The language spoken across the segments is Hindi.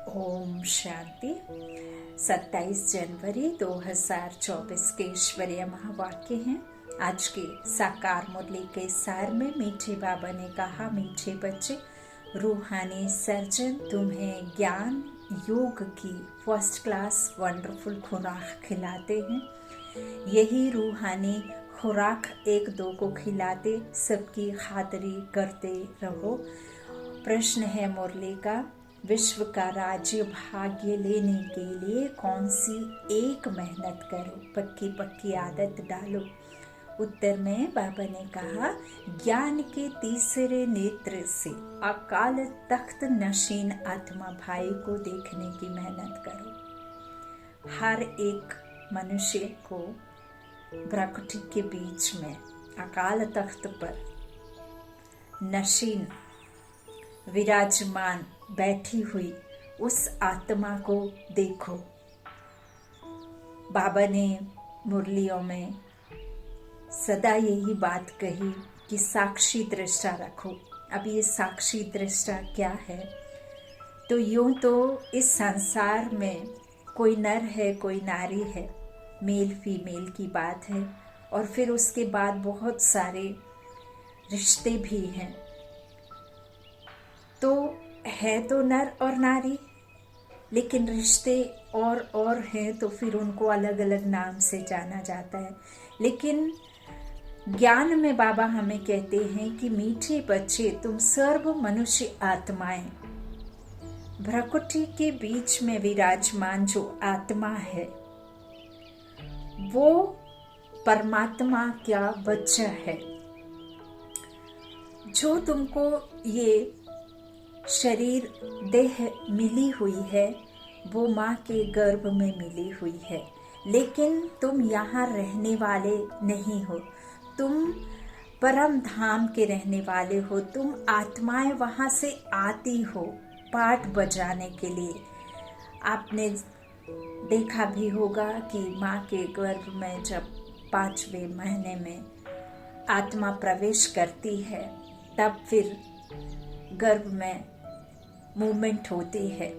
ओम शांति। 27 जनवरी 2024 के ईश्वरीय महावाक्य हैं। आज के साकार मुरली के सार में मीठे बाबा ने कहा, मीठे बच्चे, रूहानी सर्जन तुम्हें ज्ञान योग की फर्स्ट क्लास वंडरफुल खुराक खिलाते हैं। यही रूहानी खुराक एक दो को खिलाते सबकी खातिरी करते रहो। प्रश्न है मुरली का, विश्व का राज्य भाग्य लेने के लिए कौन सी एक मेहनत करो, पक्की पक्की आदत डालो। उत्तर में बाबा ने कहा, ज्ञान के तीसरे नेत्र से अकाल तख्त नशीन आत्मा भाई को देखने की मेहनत करो। हर एक मनुष्य को प्रकृति के बीच में अकाल तख्त पर नशीन विराजमान बैठी हुई उस आत्मा को देखो। बाबा ने मुरलियों में सदा यही बात कही कि साक्षी दृष्टा रखो। अब ये साक्षी दृष्टा क्या है? तो यूं तो इस संसार में कोई नर है, कोई नारी है, मेल फीमेल की बात है, और फिर उसके बाद बहुत सारे रिश्ते भी हैं। तो है तो नर और नारी, लेकिन रिश्ते और हैं, तो फिर उनको अलग अलग नाम से जाना जाता है। लेकिन ज्ञान में बाबा हमें कहते हैं कि मीठे बच्चे, तुम सर्व मनुष्य आत्माएं, प्रकृति के बीच में विराजमान जो आत्मा है वो परमात्मा का बच्चा है। जो तुमको ये शरीर देह मिली हुई है वो माँ के गर्भ में मिली हुई है, लेकिन तुम यहाँ रहने वाले नहीं हो, तुम परम धाम के रहने वाले हो। तुम आत्माएं वहाँ से आती हो पाठ बजाने के लिए। आपने देखा भी होगा कि माँ के गर्भ में जब 5वें महीने में आत्मा प्रवेश करती है, तब फिर गर्भ में मूवमेंट होती है।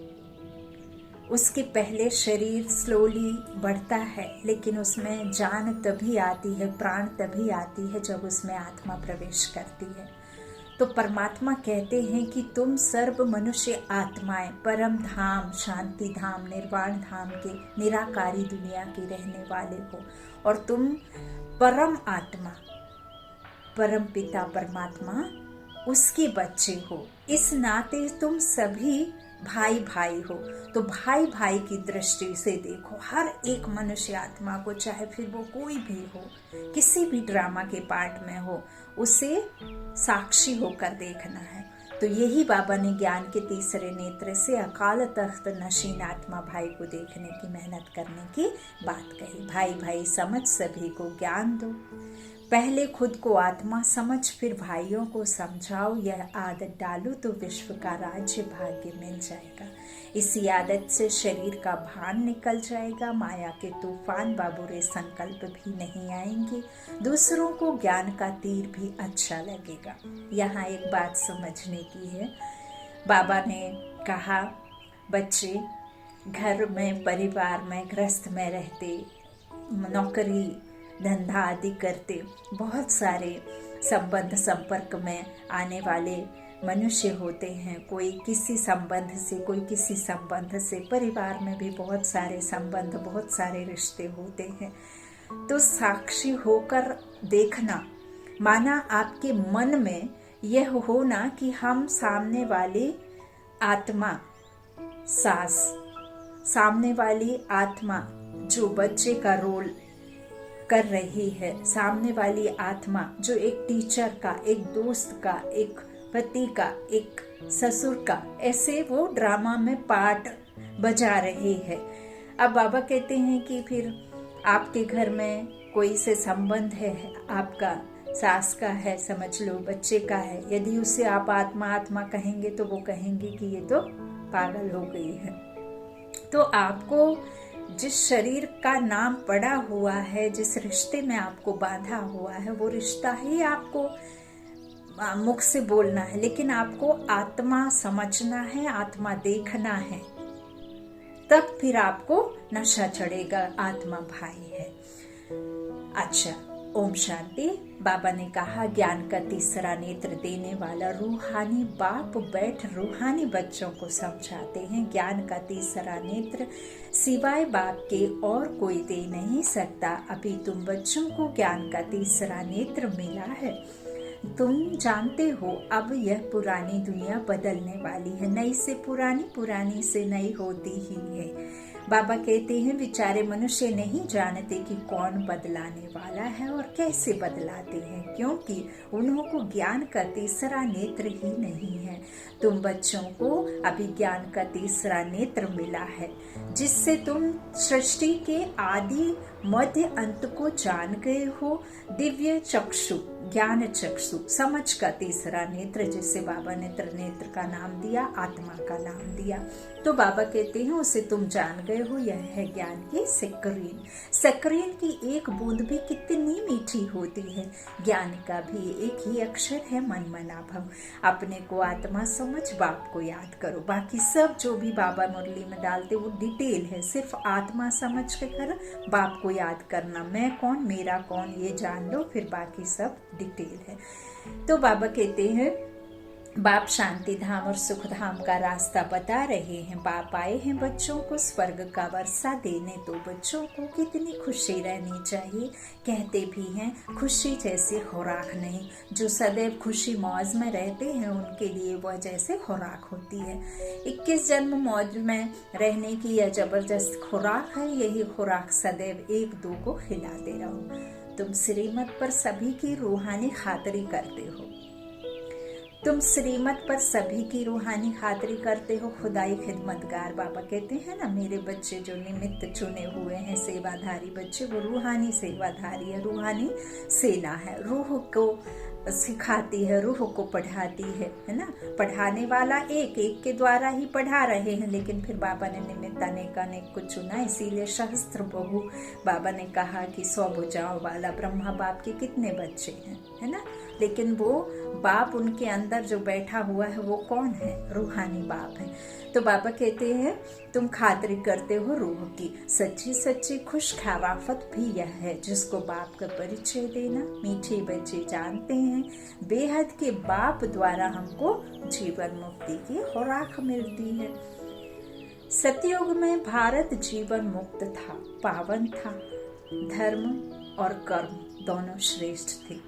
उसके पहले शरीर स्लोली बढ़ता है, लेकिन उसमें जान तभी आती है, प्राण तभी आती है जब उसमें आत्मा प्रवेश करती है। तो परमात्मा कहते हैं कि तुम सर्व मनुष्य आत्माएं परम धाम, शांति धाम, निर्वाण धाम के निराकारी दुनिया के रहने वाले हो, और तुम परम आत्मा, परम पिता परमात्मा उसके बच्चे हो। इस नाते तुम सभी भाई भाई हो। तो भाई भाई की दृष्टि से देखो हर एक मनुष्य आत्मा को, चाहे फिर वो कोई भी हो, किसी भी ड्रामा के पार्ट में हो, उसे साक्षी होकर देखना है। तो यही बाबा ने ज्ञान के तीसरे नेत्र से अकाल तख्त नशीन आत्मा भाई को देखने की मेहनत करने की बात कही। भाई भाई समझ सभी को ज्ञान दो। पहले खुद को आत्मा समझ, फिर भाइयों को समझाओ। यह आदत डालो तो विश्व का राज्य भाग्य मिल जाएगा। इसी आदत से शरीर का भान निकल जाएगा। माया के तूफान बाबुरे संकल्प भी नहीं आएंगे। दूसरों को ज्ञान का तीर भी अच्छा लगेगा। यहाँ एक बात समझने की है। बाबा ने कहा, बच्चे घर में, परिवार में, गृहस्थ में रहते, नौकरी धंधा आदि करते, बहुत सारे संबंध संपर्क में आने वाले मनुष्य होते हैं। कोई किसी संबंध से, कोई किसी संबंध से, परिवार में भी बहुत सारे संबंध, बहुत सारे रिश्ते होते हैं। तो साक्षी होकर देखना, माना आपके मन में यह होना कि हम सामने वाली आत्मा, सास, सामने वाली आत्मा जो बच्चे का रोल कर रही है, सामने वाली आत्मा जो एक टीचर का, एक दोस्त का, एक पति का, एक ससुर का, ऐसे वो ड्रामा में पार्ट बजा रही है। अब बाबा कहते हैं कि फिर आपके घर में कोई से संबंध है, आपका सास का है, समझ लो, बच्चे का है, यदि उसे आप आत्मा आत्मा कहेंगे तो वो कहेंगे कि ये तो पागल हो गई है। तो आपको जिस शरीर का नाम पड़ा हुआ है, जिस रिश्ते में आपको बांधा हुआ है, वो रिश्ता ही आपको मुख से बोलना है, लेकिन आपको आत्मा समझना है, आत्मा देखना है। तब फिर आपको नशा चढ़ेगा, आत्मा भाई है। अच्छा, ओम शांति। बाबा ने कहा ज्ञान का तीसरा नेत्र देने वाला रूहानी बाप बैठ रूहानी बच्चों को समझाते हैं। ज्ञान का तीसरा नेत्र सिवाय बाप के और कोई दे नहीं सकता। अभी तुम बच्चों को ज्ञान का तीसरा नेत्र मिला है। तुम जानते हो अब यह पुरानी दुनिया बदलने वाली है। नई से पुरानी, पुरानी से नई होती ही है। बाबा कहते हैं बेचारे मनुष्य नहीं जानते कि कौन बदलाने वाला है और कैसे बदलाते हैं, क्योंकि उन्हों को ज्ञान का तीसरा नेत्र ही नहीं है। तुम बच्चों को अभी ज्ञान का तीसरा नेत्र मिला है, जिससे तुम सृष्टि के आदि मध्य अंत को जान गए हो। दिव्य चक्षु, ज्ञान चक्षु, समझ का तीसरा नेत्र, जिसे बाबा ने त्रिनेत्र का नाम दिया, आत्मा का नाम दिया। तो बाबा कहते हैं उसे तुम जान गए हो। यह है ज्ञान की स्क्रीन। स्क्रीन की एक बूंद भी कितनी मीठी होती है। ज्ञान का भी एक ही अक्षर है, मन मना भव। अपने को आत्मा समझ, बाप को याद करो। बाकी सब जो भी बाबा मुरली में डालते वो डिटेल है। सिर्फ आत्मा समझ के कर, बाप को याद करना, मैं कौन, मेरा कौन, ये जान लो, फिर बाकी सब डिटेल है। तो बाबा कहते हैं बाप शांति धाम और सुख धाम का रास्ता बता रहे हैं। बाप आए हैं बच्चों को स्वर्ग का वर्षा देने। तो बच्चों को कितनी खुशी रहनी चाहिए। कहते भी हैं खुशी जैसी खुराक नहीं। जो सदैव खुशी मौज में रहते हैं उनके लिए वह जैसे खुराक होती है। 21 जन्म मौज में रहने की यह जबरदस्त खुराक है। यही खुराक सदैव एक दो को खिलाते रहो। तुम श्रीमत पर सभी की रूहानी खातरी करते हो। तुम श्रीमत पर सभी की रूहानी खातरी करते हो। खुदाई खिदमतगार, बाबा कहते हैं ना मेरे बच्चे जो निमित्त चुने हुए हैं, सेवाधारी बच्चे, वो रूहानी सेवाधारी है, रूहानी सेना है। रूह को सिखाती है, रूह को पढ़ाती है ना। पढ़ाने वाला एक एक के द्वारा ही पढ़ा रहे हैं, लेकिन फिर बाबा ने निमित्त अनेक को चुना। इसीलिए सहस्त्र बहु, बाबा ने कहा कि 100 भुजाओं वाला ब्रह्मा बाप के कितने बच्चे हैं, है ना। लेकिन वो बाप उनके अंदर जो बैठा हुआ है वो कौन है? रूहानी बाप है। तो बाबा कहते हैं तुम खातरी करते हो रूह की। सच्ची सच्ची खुश खराफत भी यह है जिसको बाप का परिचय देना। मीठे बच्चे जानते हैं बेहद के बाप द्वारा हमको जीवन मुक्ति की खुराक मिलती है। सतयुग में भारत जीवन मुक्त था, पावन था। धर्म और कर्म दोनों श्रेष्ठ थे।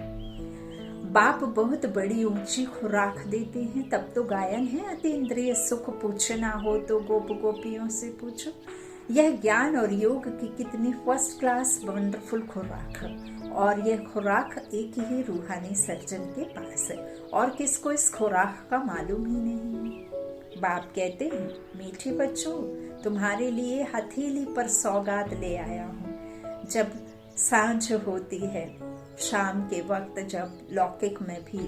बाप बहुत बड़ी ऊंची खुराक देते हैं। तब तो गायन है अति इंद्रिय सुख, पूछना हो तो गोप गोपियों से पूछो। यह ज्ञान और योग की कितनी फर्स्ट क्लास वंडरफुल खुराक है। और यह खुराक एक ही रूहानी सर्जन के पास है और किसको इस खुराक का मालूम ही नहीं है। बाप कहते हैं मीठे बच्चों, तुम्हारे लिए हथेली पर सौगात ले आया हूँ। जब सांझ होती है, शाम के वक्त जब लौकिक में भी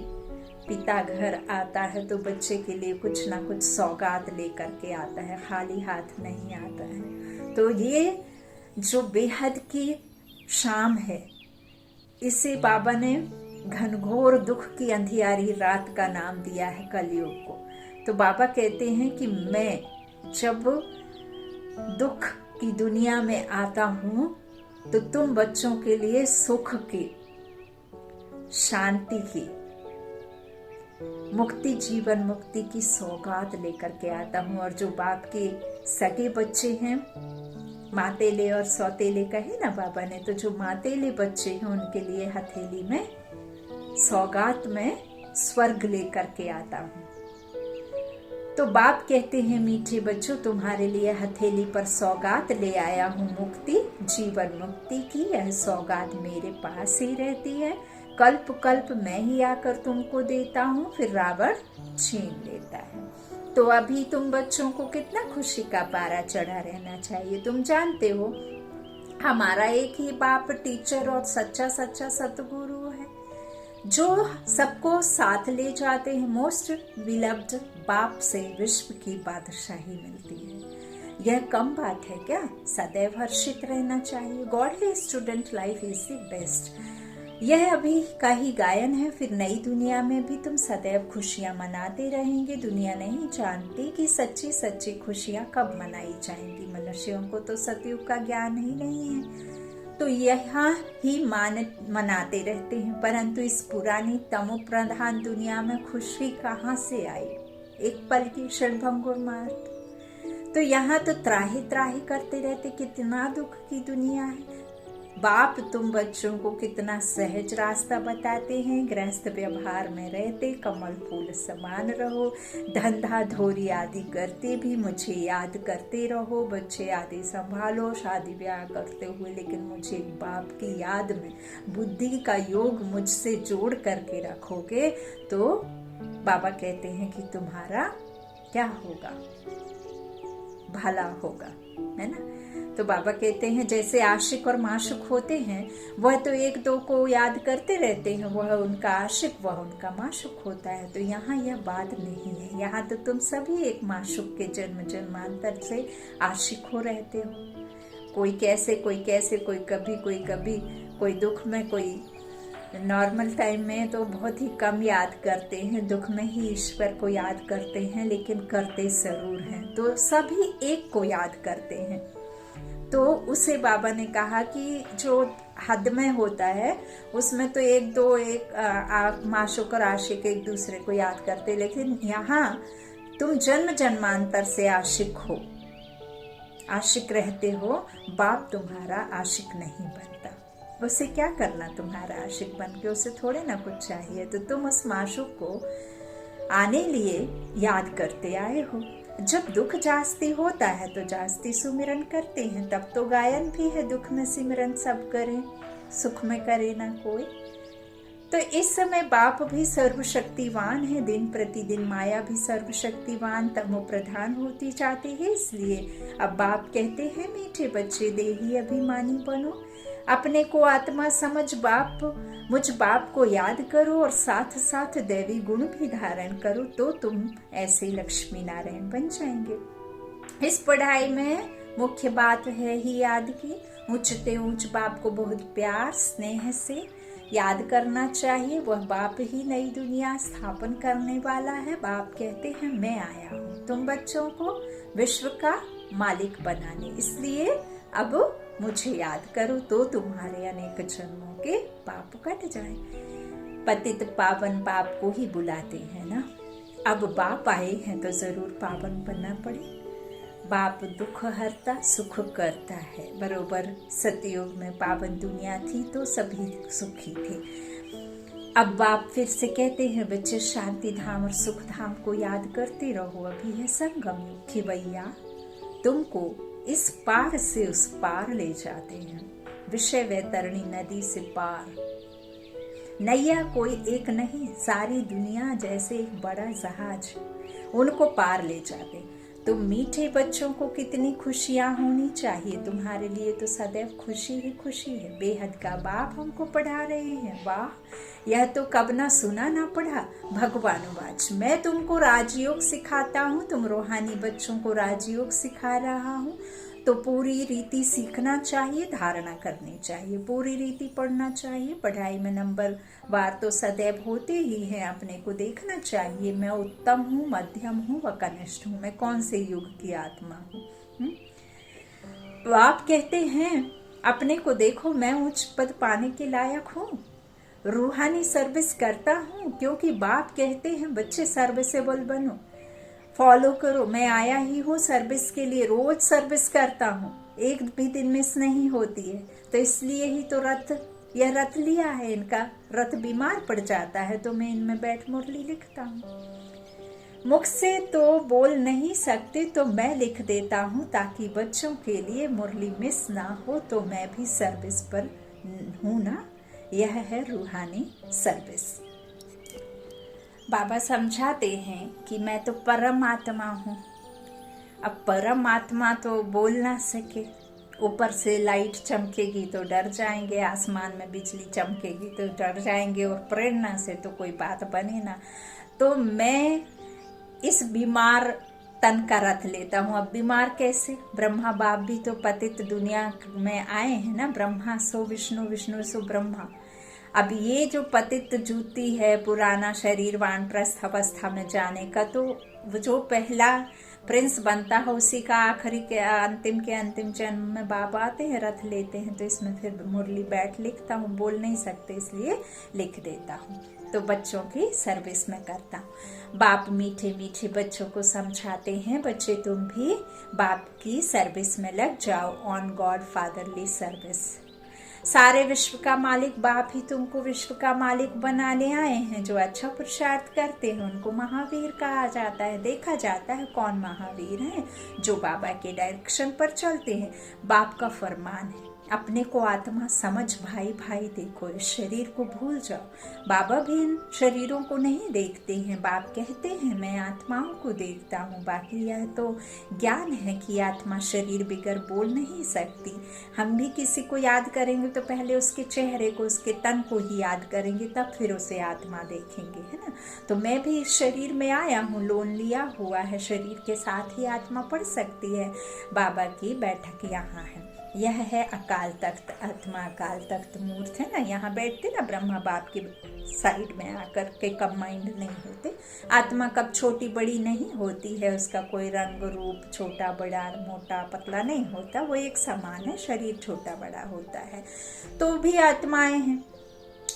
पिता घर आता है तो बच्चे के लिए कुछ ना कुछ सौगात लेकर के आता है, खाली हाथ नहीं आता है। तो ये जो बेहद की शाम है, इसे बाबा ने घनघोर दुख की अंधियारी रात का नाम दिया है, कलयुग को। तो बाबा कहते हैं कि मैं जब दुख की दुनिया में आता हूँ तो तुम बच्चों के लिए सुख की, शांति की, मुक्ति, जीवन मुक्ति की सौगात लेकर के आता हूँ। और जो बाप के सगे बच्चे हैं, मातेले और सौतेले कहे ना बाबा ने, तो जो मातेले बच्चे हैं उनके लिए हथेली में सौगात में स्वर्ग लेकर के आता हूँ। तो बाप कहते हैं मीठे बच्चों, तुम्हारे लिए हथेली पर सौगात ले आया हूँ मुक्ति, जीवन मुक्ति की। यह सौगात मेरे पास ही रहती है। कल्प कल्प मैं ही आकर तुमको देता हूँ, फिर रावण छीन लेता है। तो अभी तुम बच्चों को कितना खुशी का पारा चढ़ा रहना चाहिए। तुम जानते हो हमारा एक ही बाप टीचर और सच्चा सच्चा सतगुरु है, जो सबको साथ ले जाते हैं। मोस्ट बिलव्ड बाप से विश्व की बादशाही मिलती है। यह कम बात है क्या? सदैव हर्षित रहना चाहिए। Godly student life is the best. यह अभी का ही गायन है, फिर नई दुनिया में भी तुम सदैव खुशियां मनाते रहेंगे। दुनिया नहीं जानती कि सच्ची सच्ची खुशियां कब मनाई जाएंगी। मनुष्यों को तो सतयुग का ज्ञान ही नहीं है, तो यहाँ ही मनाते रहते हैं। परंतु इस पुरानी तमो प्रधान दुनिया में खुशी कहाँ से आई? एक पल की क्षणभंगुर मात्र। तो यहाँ तो त्राही त्राही करते रहते। कितना दुख की दुनिया है। बाप तुम बच्चों को कितना सहज रास्ता बताते हैं। गृहस्थ व्यवहार में रहते कमल फूल समान रहो। धंधा धोरी आदि करते भी मुझे याद करते रहो। बच्चे आदि संभालो, शादी ब्याह करते हुए, लेकिन मुझे बाप की याद में बुद्धि का योग मुझसे जोड़ करके रखोगे तो बाबा कहते हैं कि तुम्हारा क्या होगा, भला होगा, है ना। तो बाबा कहते हैं जैसे आशिक और माशुक होते हैं, वह तो एक दो को याद करते रहते हैं, वह उनका आशिक वह उनका माशुक होता है। तो यहाँ यह बात नहीं है। यहाँ तो तुम सभी एक माशुक के जन्म जन्मांतर से आशिक हो रहते हो। कोई कैसे कोई कैसे, कोई कभी, कोई दुख में, कोई नॉर्मल टाइम में तो बहुत ही कम याद करते हैं, दुख में ही ईश्वर को याद करते हैं, लेकिन करते जरूर हैं। तो सभी एक को याद करते हैं। तो उसे बाबा ने कहा कि जो हद में होता है उसमें तो एक दो माशुक और आशिक एक दूसरे को याद करते, लेकिन यहाँ तुम जन्म जन्मांतर से आशिक हो, आशिक रहते हो। बाप तुम्हारा आशिक नहीं बनता। उसे क्या करना तुम्हारा आशिक बन के? उसे थोड़े ना कुछ चाहिए। तो तुम उस माशुक को आने लिए याद करते आए हो। जब दुख जास्ती होता है तो जास्ती सुमिरन करते हैं, तब तो गायन भी है दुख में सिमरन सब करें, सुख में करे ना कोई। तो इस समय बाप भी सर्वशक्तिवान है। दिन प्रतिदिन माया भी सर्वशक्तिवान तमो प्रधान होती जाती है। इसलिए अब बाप कहते हैं मीठे बच्चे देही अभिमानी बनो। अपने को आत्मा समझ मुझ बाप को याद करो और साथ साथ दैवी गुण भी धारण करो, तो तुम ऐसे लक्ष्मी नारायण बन जाएंगे। इस पढ़ाई में मुख्य बात है ही याद की। ऊंचते ऊंच बाप को बहुत प्यार स्नेह से याद करना चाहिए। वह बाप ही नई दुनिया स्थापन करने वाला है। बाप कहते हैं मैं आया हूँ तुम बच्चों को विश्व का मालिक बनाने, इसलिए अब मुझे याद करो तो तुम्हारे अनेक जन्मों के पाप कट जाए। पतित पावन बाप को ही बुलाते हैं ना। अब बाप आए हैं तो जरूर पावन बनना पड़े। बाप दुख हरता सुख करता है। बरोबर सतयुग में पावन दुनिया थी तो सभी सुखी थे। अब बाप फिर से कहते हैं बच्चे शांति धाम और सुख धाम को याद करते रहो। अभी है संगम युग की भैया, तुमको इस पार से उस पार ले जाते हैं। विषय वैतरणी नदी से पार। नैया कोई एक नहीं, सारी दुनिया जैसे एक बड़ा जहाज, उनको पार ले जाते। तो मीठे बच्चों को कितनी खुशियां होनी चाहिए। तुम्हारे लिए तो सदैव खुशी ही खुशी है। बेहद का बाप हमको पढ़ा रहे हैं। वाह, यह तो कब ना सुना ना पढ़ा। भगवानुवाच मैं तुमको राजयोग सिखाता हूँ, तुम रूहानी बच्चों को राजयोग सिखा रहा हूँ। तो पूरी रीति सीखना चाहिए, धारणा करनी चाहिए, पूरी रीति पढ़ना चाहिए। पढ़ाई में नंबर वार तो सदैव होते ही हैं। अपने को देखना चाहिए, मैं उत्तम हूँ, मध्यम हूँ व कनिष्ठ हूँ, मैं कौन से युग की आत्मा हूँ। तो आप कहते हैं अपने को देखो, मैं उच्च पद पाने के लायक हूँ, रूहानी सर्विस करता हूँ, क्योंकि बाप कहते हैं बच्चे सर्विसेबल बनो, फॉलो करो। मैं आया ही हूँ सर्विस के लिए, रोज सर्विस करता हूँ, एक भी दिन मिस नहीं होती है। तो इसलिए ही तो यह रथ लिया है। इनका रथ बीमार पड़ जाता है तो मैं इनमें बैठ मुरली लिखता हूँ। मुख से तो बोल नहीं सकते तो मैं लिख देता हूँ, ताकि बच्चों के लिए मुरली मिस ना हो। तो मैं भी सर्विस पर हूँ ना। यह है रूहानी सर्विस। बाबा समझाते हैं कि मैं तो परमात्मा हूँ। अब परमात्मा तो बोल ना सके, ऊपर से लाइट चमकेगी तो डर जाएंगे, आसमान में बिजली चमकेगी तो डर जाएंगे, और प्रेरणा से तो कोई बात बने ना। तो मैं इस बीमार तन का रथ लेता हूँ। अब बीमार कैसे? ब्रह्मा बाप भी तो पतित दुनिया में आए हैं ना। ब्रह्मा सो विष्णु, विष्णु सो ब्रह्मा। अब ये जो पतित जूती है, पुराना शरीर वानप्रस्थ अवस्था में जाने का, तो वो जो पहला प्रिंस बनता है उसी का आखिरी के अंतिम जन्म में बाबा आते हैं, रथ लेते हैं। तो इसमें फिर मुरली बैठ लिखता हूँ, बोल नहीं सकते इसलिए लिख देता हूँ। तो बच्चों की सर्विस में करता हूँ। बाप मीठे मीठे बच्चों को समझाते हैं, बच्चे तुम भी बाप की सर्विस में लग जाओ, ऑन गॉड फादरली सर्विस। सारे विश्व का मालिक बाप ही तुमको विश्व का मालिक बनाने आए हैं। जो अच्छा पुरुषार्थ करते हैं उनको महावीर कहा जाता है। देखा जाता है कौन महावीर है, जो बाबा के डायरेक्शन पर चलते हैं। बाप का फरमान है, अपने को आत्मा समझ भाई भाई देखो, इस शरीर को भूल जाओ। बाबा भी इन शरीरों को नहीं देखते हैं। बाप कहते हैं मैं आत्माओं को देखता हूँ। बाकी यह तो ज्ञान है कि आत्मा शरीर बिगर बोल नहीं सकती। हम भी किसी को याद करेंगे तो पहले उसके चेहरे को, उसके तन को ही याद करेंगे, तब फिर उसे आत्मा देखेंगे, है ना। तो मैं भी इस शरीर में आया हूँ, लोन लिया हुआ है, शरीर के साथ ही आत्मा पढ़ सकती है। बाबा की बैठक यहाँ है। यह है अकाल तख्त। आत्मा अकाल तख्त मूर्त है ना, यहाँ बैठते ना ब्रह्मा बाप की साइड में आकर के, कब माइंड नहीं होते। आत्मा कब छोटी बड़ी नहीं होती है, उसका कोई रंग रूप छोटा बड़ा मोटा पतला नहीं होता, वो एक समान है। शरीर छोटा बड़ा होता है। तो भी आत्माएं हैं,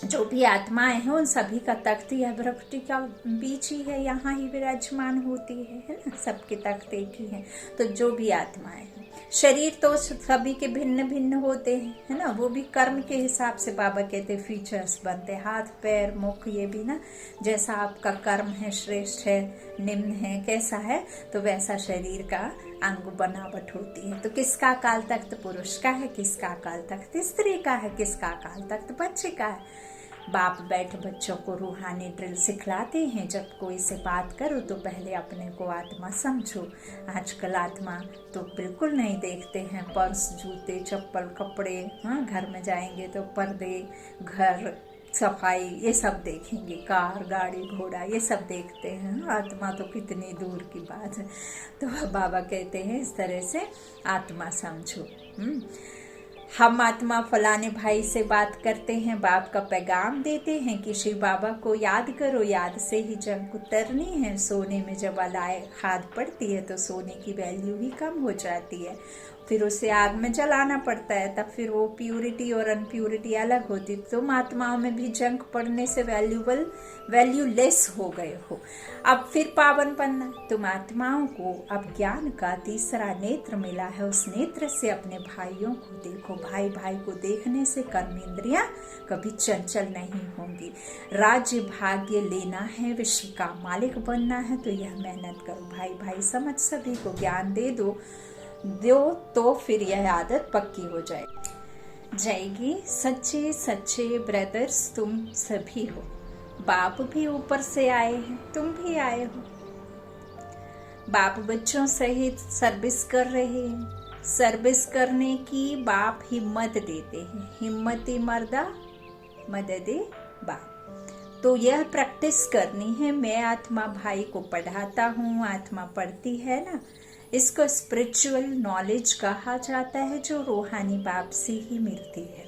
जो भी आत्माएं हैं उन सभी का तख्त या प्रकृति का बीच ही है, यहाँ ही विराजमान होती है ना। सबके तख्त एक ही हैं। तो जो भी आत्माएं हैं, शरीर तो सभी के भिन्न भिन्न होते हैं, है ना। वो भी कर्म के हिसाब से बाबा कहते फीचर्स बनते, हाथ पैर मुख, ये भी ना जैसा आपका कर्म है, श्रेष्ठ है निम्न है कैसा है, तो वैसा शरीर का अंग बनावट होती है। तो किसका अकाल तख्त पुरुष का है, किसका अकाल तख्त स्त्री का है, किसका अकाल तख्त बच्चे का है। बाप बैठ बच्चों को रूहानी ड्रिल सिखलाते हैं। जब कोई से बात करो तो पहले अपने को आत्मा समझो। आजकल आत्मा तो बिल्कुल नहीं देखते हैं, पर्स जूते चप्पल कपड़े, हाँ घर में जाएंगे तो पर्दे घर सफाई ये सब देखेंगे, कार गाड़ी घोड़ा ये सब देखते हैं। आत्मा तो कितनी दूर की बात है। तो बाबा कहते हैं इस तरह से आत्मा समझो। हम आत्मा फलाने भाई से बात करते हैं, बाप का पैगाम देते हैं कि शिव बाबा को याद करो, याद से ही जंग उतरनी है। सोने में जब अलाए खाद पड़ती है तो सोने की वैल्यू ही कम हो जाती है, फिर उसे आग में जलाना पड़ता है, तब फिर वो प्यूरिटी और अनप्यूरिटी अलग होती। तुम आत्माओं में भी जंग पड़ने से वैल्यूलेस हो गए हो। अब फिर पावन बनना। तुम आत्माओं को अब ज्ञान का तीसरा नेत्र मिला है, उस नेत्र से अपने भाइयों को देखो। भाई भाई को देखने से कर्मेंद्रियां कभी चंचल नहीं होंगी। राज्य भाग्य लेना है, विश्व का मालिक बनना है, तो यह मेहनत करो। भाई भाई समझ सभी को ज्ञान दे दो तो फिर यह आदत पक्की हो जाएगी। सच्चे सच्चे ब्रदर्स तुम सभी हो। बाप भी ऊपर से आए हैं, तुम भी आए हो। बाप बच्चों सहित सर्विस कर रहे हैं। सर्विस करने की बाप हिम्मत देते हैं। हिम्मती मर्दा मददे बाप। तो यह प्रैक्टिस करनी है। मैं आत्मा भाई को पढ़ाता हूँ, आत्मा पढ़ती है ना। इसको स्पिरिचुअल नॉलेज कहा जाता है, जो रूहानी बाप से ही मिलती है।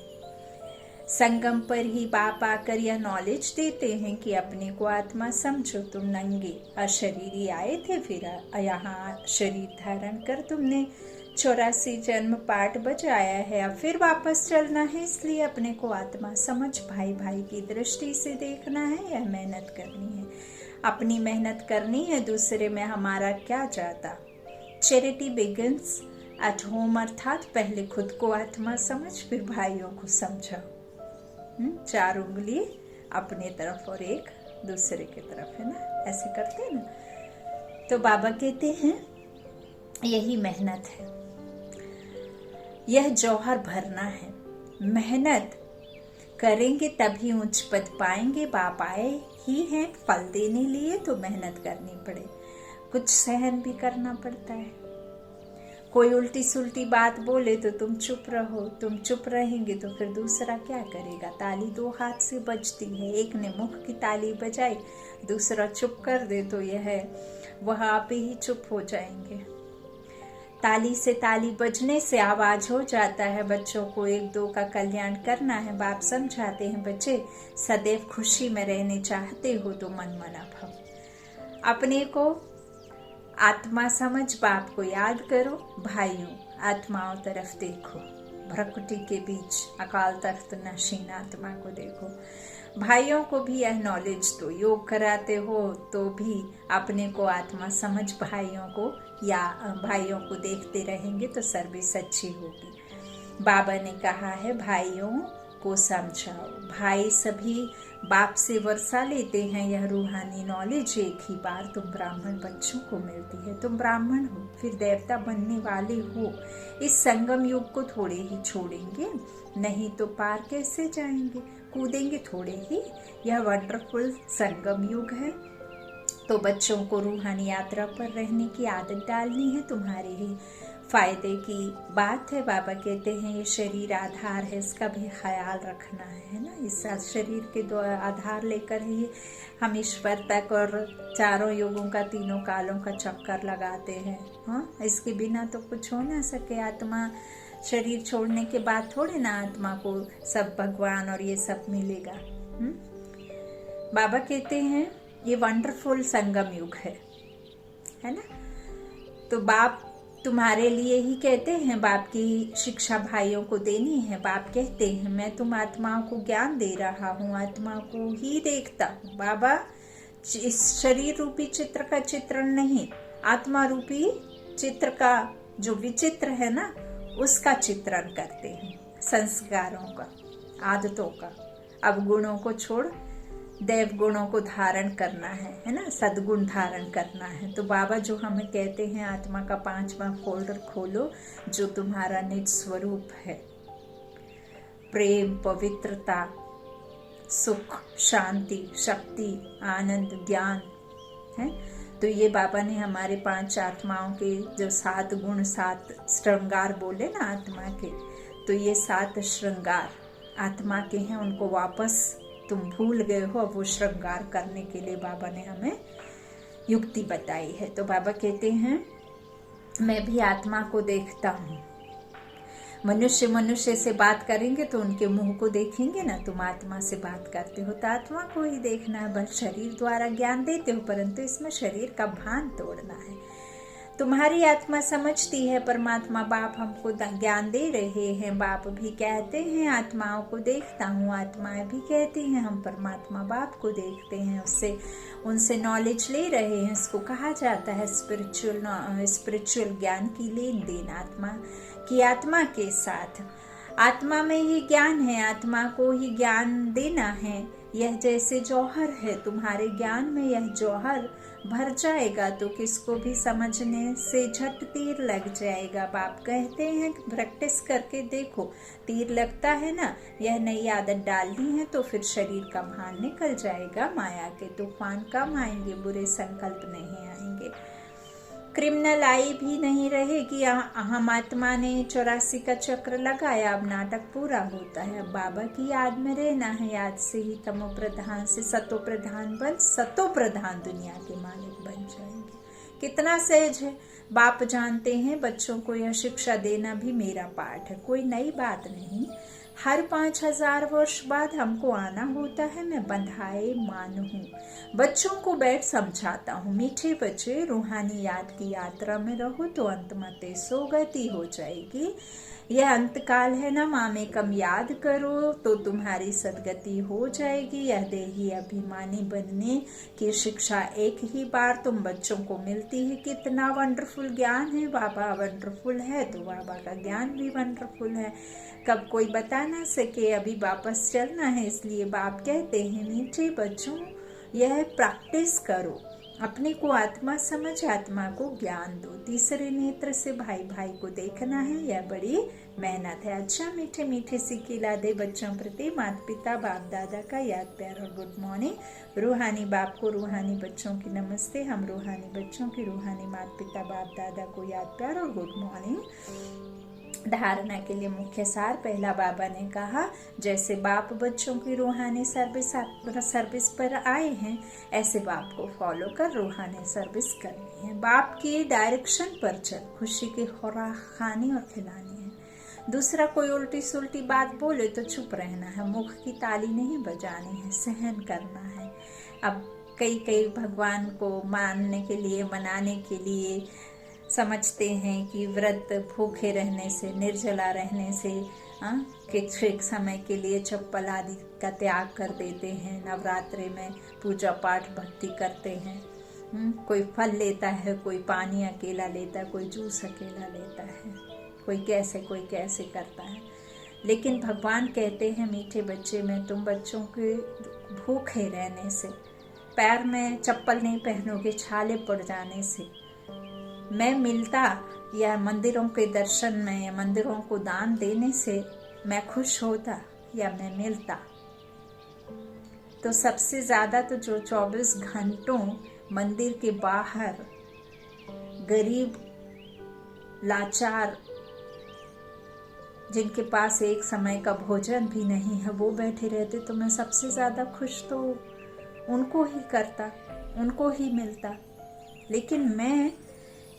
संगम पर ही बाप आकर यह नॉलेज देते हैं कि अपने को आत्मा समझो। तुम नंगे अशरीरी आए थे, फिर यहाँ शरीर धारण कर तुमने 84 जन्म पाठ बजाया है। अब फिर वापस चलना है, इसलिए अपने को आत्मा समझ भाई भाई की दृष्टि से देखना है। यह मेहनत करनी है, अपनी मेहनत करनी है, दूसरे में हमारा क्या जाता। चैरिटी बिगिंस एट होम, अर्थात पहले खुद को आत्मा समझ फिर भाइयों को समझाओ। 4 उंगली अपने तरफ और एक दूसरे की तरफ, है ना, ऐसे करते हैं ना। तो बाबा कहते हैं यही मेहनत है, यह जौहर भरना है। मेहनत करेंगे तभी उच्च पद पाएंगे। बाप आए ही हैं फल देने लिए, तो मेहनत करनी पड़े, कुछ सहन भी करना पड़ता है। कोई उल्टी सुल्टी बात बोले तो तुम चुप रहो। तुम चुप रहेंगे तो फिर दूसरा क्या करेगा। ताली 2 हाथ से बजती है, एक ने मुख की ताली बजाई, दूसरा चुप कर दे तो यह वह आप ही चुप हो जाएंगे। ताली से ताली बजने से आवाज हो जाता है, बच्चों को एक दो का कल्याण करना है। बाप समझाते हैं, बच्चे सदैव खुशी में रहने चाहते हो तो मन मना भव। अपने को आत्मा समझ बाप को याद करो। भाइयों, आत्माओं तरफ देखो, भ्रकुटी के बीच अकाल तख्त नशीन आत्मा को देखो। भाइयों को भी यह नॉलेज दो। योग कराते हो तो भी अपने को आत्मा समझ भाइयों को या भाइयों को देखते रहेंगे तो सर्विस अच्छी होगी। बाबा ने कहा है भाइयों को समझाओ। भाई सभी बाप से वर्षा लेते हैं यह रूहानी नॉलेज। एक ही बार तुम ब्राह्मण बच्चों को मिलती है। तुम ब्राह्मण हो, फिर देवता बनने वाले हो। इस संगम युग को थोड़े ही छोड़ेंगे, नहीं तो पार कैसे जाएंगे? कूदेंगे थोड़े ही। यह वंडरफुल संगम युग है। तो बच्चों को रूहानी यात्रा पर रहने की आदत डालनी है। तुम्हारे ही फायदे की बात है। बाबा कहते हैं ये शरीर आधार है, इसका भी ख्याल रखना है ना। इस शरीर के दो आधार लेकर ही हम ईश्वर तक और चारों युगों का, तीनों कालों का चक्कर लगाते हैं। हाँ, इसके बिना तो कुछ हो ना सके। आत्मा शरीर छोड़ने के बाद थोड़े ना आत्मा को सब भगवान और ये सब मिलेगा। बाबा कहते हैं ये वंडरफुल संगम युग है ना। तो बाप तुम्हारे लिए ही कहते हैं, बाप की शिक्षा भाइयों को देनी है। बाप कहते हैं मैं तुम आत्माओं को ज्ञान दे रहा हूँ, आत्मा को ही देखता हूँ। बाबा इस शरीर रूपी चित्र का चित्रण नहीं, आत्मा रूपी चित्र का जो विचित्र है ना उसका चित्रण करते हैं। संस्कारों का, आदतों का। अब गुणों को छोड़ देव गुणों को धारण करना है ना, सद्गुण धारण करना है। तो बाबा जो हमें कहते हैं आत्मा का 5वां फोल्डर खोलो जो तुम्हारा निज स्वरूप है। प्रेम, पवित्रता, सुख, शांति, शक्ति, आनंद, ज्ञान है। तो ये बाबा ने हमारे 5 आत्माओं के जो 7 गुण, 7 श्रृंगार बोले ना आत्मा के, तो ये 7 श्रृंगार आत्मा के हैं। उनको वापस तुम भूल गए हो, अब वो श्रृंगार करने के लिए बाबा ने हमें युक्ति बताई है। तो बाबा कहते हैं मैं भी आत्मा को देखता हूँ। मनुष्य से बात करेंगे तो उनके मुंह को देखेंगे ना। तुम आत्मा से बात करते हो तो आत्मा को ही देखना है। बस शरीर द्वारा ज्ञान देते हो, परंतु इसमें शरीर का भान तोड़ना है। तुम्हारी आत्मा समझती है परमात्मा बाप हमको ज्ञान दे रहे हैं। बाप भी कहते हैं आत्माओं को देखता हूँ, आत्माएं भी कहती हैं हम परमात्मा बाप को देखते हैं, उससे उनसे नॉलेज ले रहे हैं। इसको कहा जाता है स्पिरिचुअल ज्ञान की लेन देन आत्मा के साथ। आत्मा में ही ज्ञान है, आत्मा को ही ज्ञान देना है। यह जैसे जौहर है, तुम्हारे ज्ञान में यह जौहर भर जाएगा तो किसको भी समझने से झट तीर लग जाएगा। बाप कहते हैं प्रैक्टिस करके देखो, तीर लगता है ना। यह नई आदत डालनी है तो फिर शरीर का भान निकल जाएगा। माया के तूफान कम आएंगे, बुरे संकल्प नहीं आएंगे। क्रिमिनल आई भी नहीं रहेगी। हम आत्मा ने 84 का चक्र लगाया, अब नाटक पूरा होता है। अब बाबा की याद में रहना है। याद से ही तमो प्रधान से सतो प्रधान दुनिया के मालिक बन जाएंगे। कितना सहज है। बाप जानते हैं बच्चों को यह शिक्षा देना भी मेरा पाठ है, कोई नई बात नहीं। हर 5000 वर्ष बाद हमको आना होता है। मैं बंधाए मान हूँ, बच्चों को बैठ समझाता हूँ। मीठे बच्चे, रूहानी याद की यात्रा में रहो तो अंत मते सो गति हो जाएगी। यह अंतकाल है ना, मामे कम याद करो तो तुम्हारी सदगति हो जाएगी। यह देही अभिमानी बनने की शिक्षा एक ही बार तुम बच्चों को मिलती है। कितना वंडरफुल ज्ञान है। बाबा वंडरफुल है तो बाबा का ज्ञान भी वंडरफुल है। कब कोई बता ना सके, अभी वापस चलना है। इसलिए बाप कहते हैं मीठे बच्चों यह प्रैक्टिस करो, अपने को आत्मा समझ आत्मा को ज्ञान दो। तीसरे नेत्र से भाई भाई को देखना है, यह बड़ी मेहनत है। अच्छा मीठे मीठे सिक्किला दे बच्चों प्रति माता पिता बाप दादा का याद प्यार और गुड मॉर्निंग। रूहानी बाप को रूहानी बच्चों की नमस्ते। हम रूहानी बच्चों की रूहानी माता पिता बाप दादा को याद प्यार और गुड मॉर्निंग। धारणा के लिए मुख्य सार पहला बाबा ने कहा, जैसे बाप बच्चों की रूहानी सर्विस पर आए हैं, ऐसे बाप को फॉलो कर रूहानी सर्विस करनी है। बाप की डायरेक्शन पर चल, खुशी की खुराक खानी और खिलानी है। दूसरा, कोई उल्टी सुल्टी बात बोले तो चुप रहना है, मुख की ताली नहीं बजानी है, सहन करना है। अब कई भगवान को मानने के लिए, मनाने के लिए समझते हैं कि व्रत भूखे रहने से, निर्जला रहने से एक समय के लिए चप्पल आदि का त्याग कर देते हैं, नवरात्रि में पूजा पाठ भक्ति करते हैं। कोई फल लेता है, कोई पानी अकेला लेता है, कोई जूस अकेला लेता है, कोई कैसे करता है। लेकिन भगवान कहते हैं, मीठे बच्चे में तुम बच्चों के भूखे रहने से, पैर में चप्पल नहीं पहनोगे छाले पड़ जाने से, मैं मिलता या मंदिरों के दर्शन में या मंदिरों को दान देने से मैं खुश होता या मैं मिलता, तो सबसे ज्यादा तो जो 24 घंटों मंदिर के बाहर गरीब, लाचार, जिनके पास एक समय का भोजन भी नहीं है, वो बैठे रहते, तो मैं सबसे ज्यादा खुश तो उनको ही करता, उनको ही मिलता। लेकिन मैं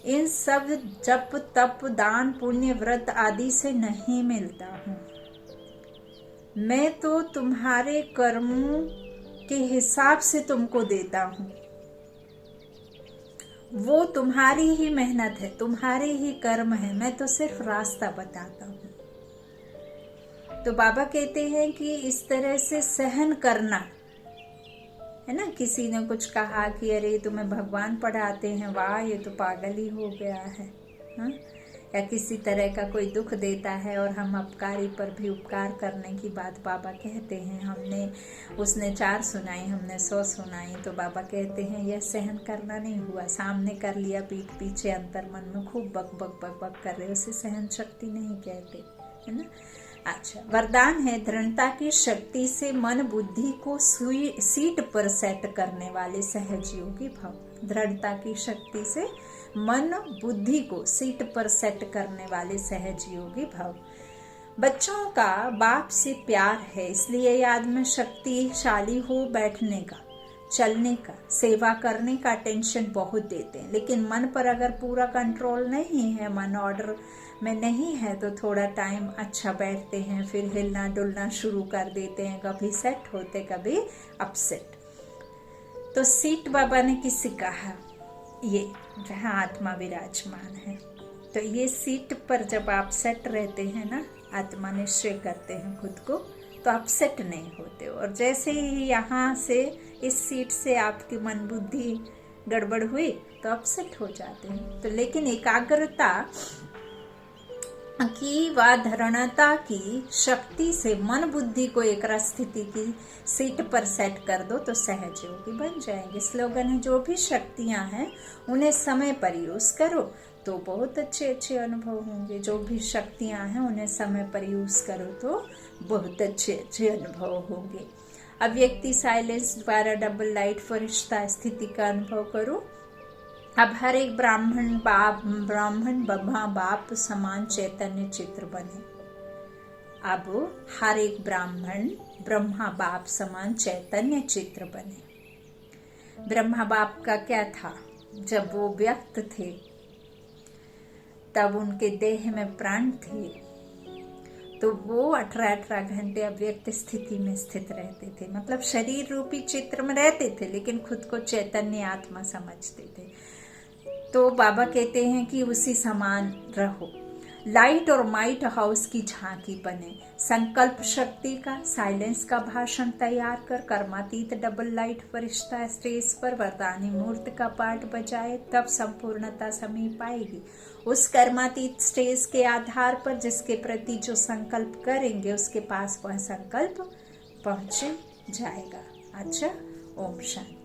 इन सब जप तप दान पुण्य व्रत आदि से नहीं मिलता हूँ। मैं तो तुम्हारे कर्मों के हिसाब से तुमको देता हूँ। वो तुम्हारी ही मेहनत है, तुम्हारे ही कर्म है, मैं तो सिर्फ रास्ता बताता हूँ। तो बाबा कहते हैं कि इस तरह से सहन करना है ना। किसी ने कुछ कहा कि अरे तुम्हें भगवान पढ़ाते हैं, वाह ये तो पागल ही हो गया है, हा? या किसी तरह का कोई दुख देता है और हम अपकारी पर भी उपकार करने की बात बाबा कहते हैं। उसने 4 सुनाई, हमने 100 सुनाई, तो बाबा कहते हैं यह सहन करना नहीं हुआ। सामने कर लिया, पीठ पीछे अंतर मन में खूब बक बक बक बक कर रहे, उसे सहन शक्ति नहीं कहते, है ना। अच्छा, वरदान है, दृढ़ता की शक्ति से मन बुद्धि को सीट पर सेट करने वाले सहज योगी भव। दृढ़ता की शक्ति से मन बुद्धि को सीट पर सेट करने वाले सहज योगी भव। बच्चों का बाप से प्यार है, इसलिए याद में शक्तिशाली हो बैठने का, चलने का, सेवा करने का टेंशन बहुत देते हैं। लेकिन मन पर अगर पूरा कंट्रोल नहीं है, मन ऑर्डर में नहीं है, तो थोड़ा टाइम अच्छा बैठते हैं, फिर हिलना डुलना शुरू कर देते हैं, कभी सेट होते कभी अपसेट। तो सीट बाबा ने किसी कहा, ये जहाँ आत्मा विराजमान है, तो ये सीट पर जब आप सेट रहते हैं ना, आत्मा निश्चय करते हैं खुद को, तो अपसेट नहीं होते। और जैसे ही यहाँ से इस सीट से आपकी मन बुद्धि गड़बड़ हुई तो अपसेट हो जाते हैं। तो लेकिन एकाग्रता की व धरणता की शक्ति से मन बुद्धि को एक स्थिति की सीट पर सेट कर दो तो सहज योगी बन जाएंगे। स्लोगन है, जो भी शक्तियां हैं उन्हें समय पर यूज करो तो बहुत अच्छे अनुभव होंगे। जो भी शक्तियां हैं उन्हें समय पर यूज करो तो बहुत अच्छे अनुभव होंगे। अव्यक्ति साइलेंस द्वारा डबल लाइट फरिश्ता स्थिति का अनुभव करो। अब हर एक ब्राह्मण ब्रह्मा बाप समान चैतन्य चित्र बने। अब हर एक ब्राह्मण ब्रह्मा बाप समान चैतन्य चित्र बने। ब्रह्मा बाप का क्या था, जब वो व्यक्त थे तब उनके देह में प्राण थे, तो वो 18 घंटे अव्यक्त स्थिति में स्थित रहते थे। मतलब शरीर रूपी चित्र में रहते थे लेकिन खुद को चैतन्य आत्मा समझते थे। तो बाबा कहते हैं कि उसी समान रहो। लाइट और माइट हाउस की झांकी बने। संकल्प शक्ति का, साइलेंस का भाषण तैयार कर कर्मातीत डबल लाइट फरिश्ता स्टेज पर वरदानी मूर्त का पाठ बजाए, तब संपूर्णता समीप आएगी। उस कर्मातीत स्टेज के आधार पर जिसके प्रति जो संकल्प करेंगे उसके पास वह संकल्प पहुंच जाएगा। अच्छा, ओम शांति।